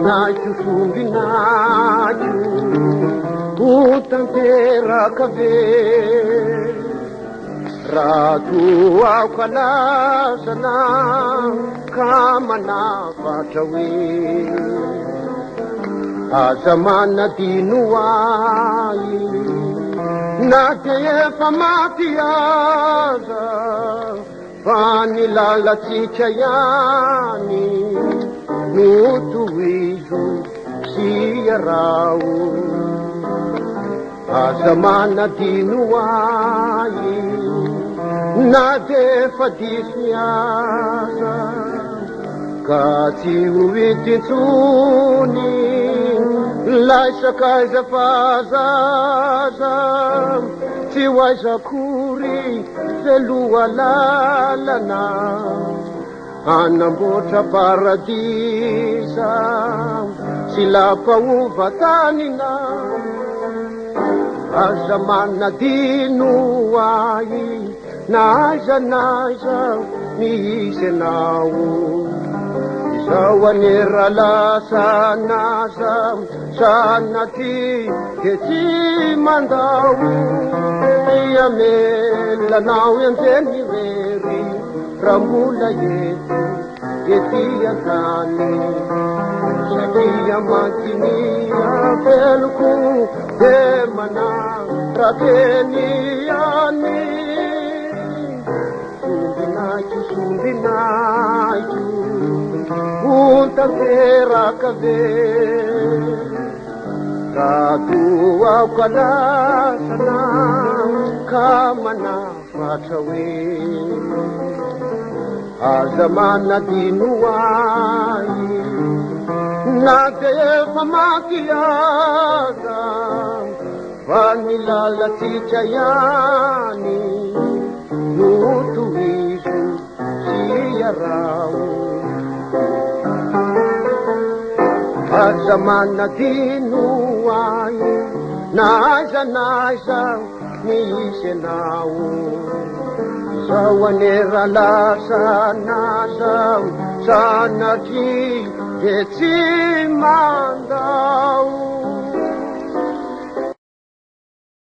Sumbinacho, sumbinacho, utanteraka ve. Ratu au kalasana, kamana fatawi. Azamana dinuai, natefa matiaza, vanilala chichayani, nutuizu siyarau. Azamana dinuai, natefa dismiaza, kasi uititsuni. Laisa kaisa fazaza, si waisa kuri selua lalana, anambotra paradisa, sila pauvatanina, azamana dinuai, naja naja nisenau. Sawanira la sanasa sanati keti mandau ya mela nau yanteni veri rambula yeti yantani sabiya makini apelku demana rateni yani sumbinachu utanteraka ve. Ratu au kalasana, kamana fatawi. Azamana dinuai, natefa makiaza, vanilala chichayani, nutuizu siyarau. Azamana dinuai, naja naja nisenau. Sawanera lasa nasa sanati keti mandau.